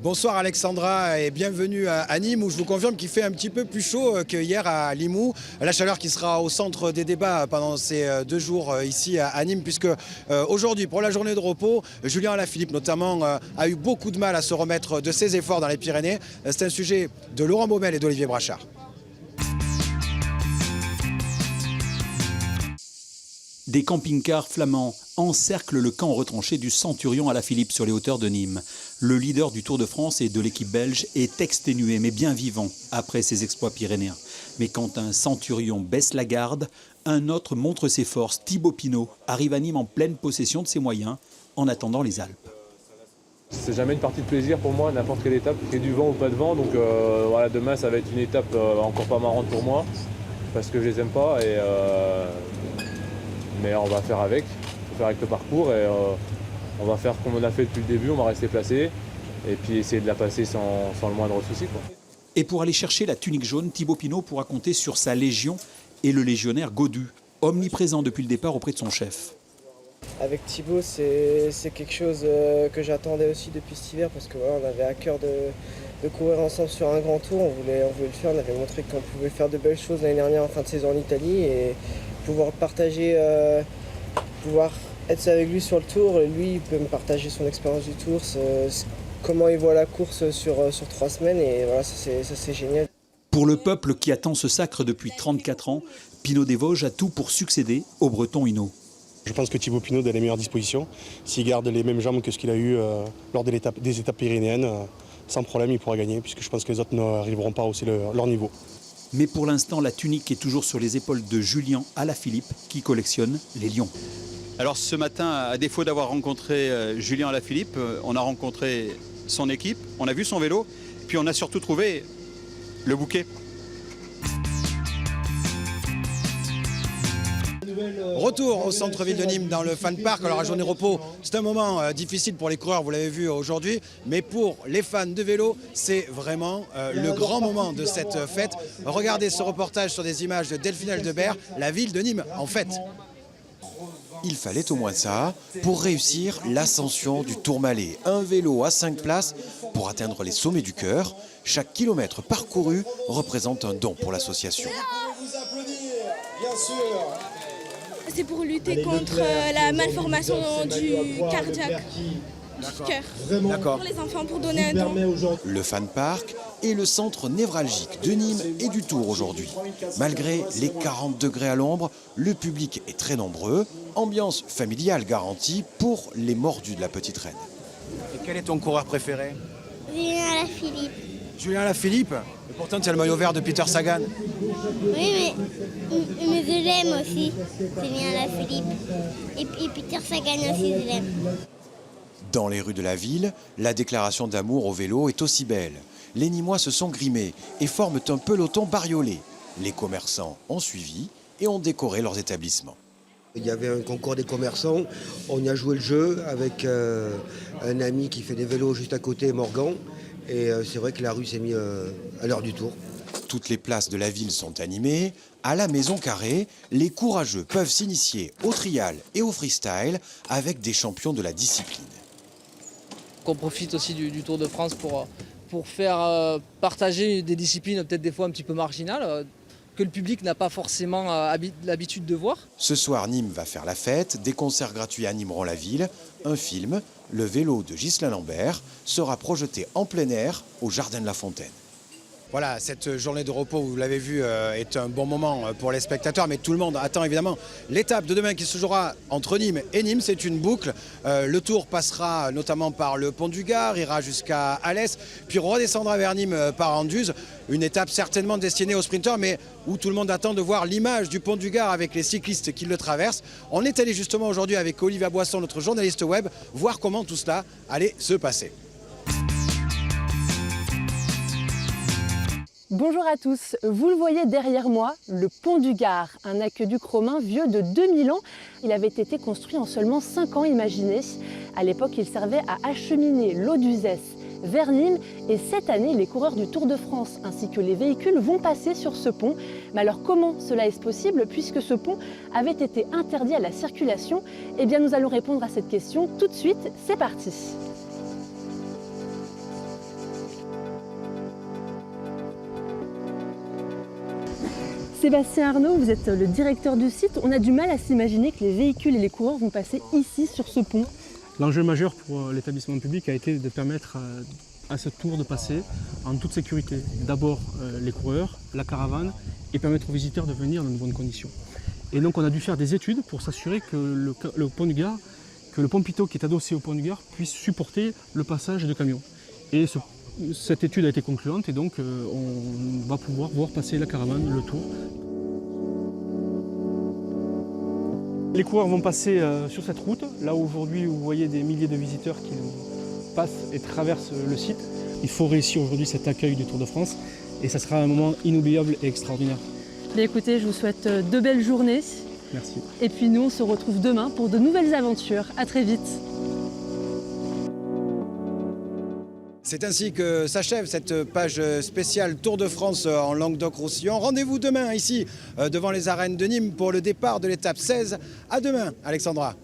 Bonsoir Alexandra et bienvenue à Nîmes où je vous confirme qu'il fait un petit peu plus chaud qu'hier à Limoux. La chaleur qui sera au centre des débats pendant ces 2 jours ici à Nîmes puisque aujourd'hui pour la journée de repos, Julien Alaphilippe notamment a eu beaucoup de mal à se remettre de ses efforts dans les Pyrénées. C'est un sujet de Laurent Baumel et d'Olivier Brachard. Des camping-cars flamands encerclent le camp retranché du Centurion Alaphilippe sur les hauteurs de Nîmes. Le leader du Tour de France et de l'équipe belge est exténué mais bien vivant après ses exploits pyrénéens. Mais quand un Centurion baisse la garde, un autre montre ses forces. Thibaut Pinot arrive à Nîmes en pleine possession de ses moyens en attendant les Alpes. C'est jamais une partie de plaisir pour moi, n'importe quelle étape, qu'il y ait du vent ou pas de vent. Donc voilà, demain ça va être une étape encore pas marrante pour moi parce que je les aime pas. Mais on va faire avec, le parcours et on va faire comme on a fait depuis le début, on va rester placé et puis essayer de la passer sans le moindre souci, quoi. Et pour aller chercher la tunique jaune, Thibaut Pinot pourra compter sur sa légion et le légionnaire Gaudu, omniprésent depuis le départ auprès de son chef. Avec Thibaut, c'est quelque chose que j'attendais aussi depuis cet hiver parce que voilà, on avait à cœur de courir ensemble sur un grand tour, on voulait le faire, on avait montré qu'on pouvait faire de belles choses l'année dernière en fin de saison en Italie et pouvoir partager, pouvoir être avec lui sur le tour, et lui il peut me partager son expérience du tour, comment il voit la course sur 3 semaines et voilà, ça c'est génial. Pour le peuple qui attend ce sacre depuis 34 ans, Pinot des Vosges a tout pour succéder au Breton Hinault. Je pense que Thibaut Pinot a les meilleures dispositions. S'il garde les mêmes jambes que ce qu'il a eu lors des étapes pyrénéennes, sans problème il pourra gagner puisque je pense que les autres n'arriveront pas à hausser leur niveau. Mais pour l'instant, la tunique est toujours sur les épaules de Julien Alaphilippe qui collectionne les lions. Alors ce matin, à défaut d'avoir rencontré Julien Alaphilippe, on a rencontré son équipe, on a vu son vélo, puis on a surtout trouvé le bouquet. Retour au centre-ville de Nîmes dans le Fan Park. Alors la journée repos, c'est un moment difficile pour les coureurs, vous l'avez vu aujourd'hui, mais pour les fans de vélo, c'est vraiment le grand moment de cette fête. Regardez ce reportage sur des images de Delphine Aldebert, la ville de Nîmes en fête. Il fallait au moins ça pour réussir l'ascension du Tourmalet. Un vélo à 5 places pour atteindre les sommets du cœur. Chaque kilomètre parcouru représente un don pour l'association. C'est pour lutter contre la malformation du cardiaque, du cœur. D'accord. Pour les enfants, pour donner un don. Le Fan Park est le centre névralgique de Nîmes et du Tour aujourd'hui. Malgré les 40 degrés à l'ombre, le public est très nombreux. Ambiance familiale garantie pour les mordus de la petite reine. Et quel est ton coureur préféré? Julien Alaphilippe. Julien Alaphilippe. Et pourtant c'est le maillot vert de Peter Sagan. Oui, mais je l'aime aussi, Julien Alaphilippe. Et Peter Sagan aussi, je l'aime. Dans les rues de la ville, la déclaration d'amour au vélo est aussi belle. Les Nîmois se sont grimés et forment un peloton bariolé. Les commerçants ont suivi et ont décoré leurs établissements. Il y avait un concours des commerçants, on y a joué le jeu avec un ami qui fait des vélos juste à côté, Morgan. Et c'est vrai que la rue s'est mise à l'heure du tour. Toutes les places de la ville sont animées. À la Maison Carrée, les courageux peuvent s'initier au trial et au freestyle avec des champions de la discipline. On profite aussi du Tour de France pour faire partager des disciplines peut-être des fois un petit peu marginales, que le public n'a pas forcément l'habitude de voir. Ce soir, Nîmes va faire la fête. Des concerts gratuits animeront la ville. Un film, Le vélo de Ghislain Lambert, sera projeté en plein air au Jardin de la Fontaine. Voilà, cette journée de repos, vous l'avez vu, est un bon moment pour les spectateurs, mais tout le monde attend évidemment l'étape de demain qui se jouera entre Nîmes et Nîmes. C'est une boucle. Le tour passera notamment par le pont du Gard, ira jusqu'à Alès, puis redescendra vers Nîmes par Anduze. Une étape certainement destinée aux sprinteurs, mais où tout le monde attend de voir l'image du pont du Gard avec les cyclistes qui le traversent. On est allé justement aujourd'hui avec Olivia Boisson, notre journaliste web, voir comment tout cela allait se passer. Bonjour à tous, vous le voyez derrière moi, le pont du Gard, un aqueduc romain vieux de 2000 ans. Il avait été construit en seulement 5 ans, imaginez. À l'époque, il servait à acheminer l'eau d'Uzès vers Nîmes et cette année, les coureurs du Tour de France ainsi que les véhicules vont passer sur ce pont. Mais alors comment cela est possible puisque ce pont avait été interdit à la circulation? Eh bien nous allons répondre à cette question tout de suite, c'est parti. Sébastien Arnaud, vous êtes le directeur du site. On a du mal à s'imaginer que les véhicules et les coureurs vont passer ici, sur ce pont. L'enjeu majeur pour l'établissement public a été de permettre à ce tour de passer en toute sécurité. D'abord les coureurs, la caravane et permettre aux visiteurs de venir dans de bonnes conditions. Et donc on a dû faire des études pour s'assurer que le pont du Gard, que le pont Pitot qui est adossé au pont du Gard puisse supporter le passage de camions. Et cette étude a été concluante et donc on va pouvoir voir passer la caravane, le tour. Les coureurs vont passer sur cette route, là où aujourd'hui vous voyez des milliers de visiteurs qui passent et traversent le site. Il faut réussir aujourd'hui cet accueil du Tour de France et ça sera un moment inoubliable et extraordinaire. Bien, écoutez, je vous souhaite de belles journées. Merci. Et puis nous, on se retrouve demain pour de nouvelles aventures. À très vite. C'est ainsi que s'achève cette page spéciale Tour de France en Languedoc-Roussillon. Rendez-vous demain ici devant les arènes de Nîmes pour le départ de l'étape 16. À demain, Alexandra.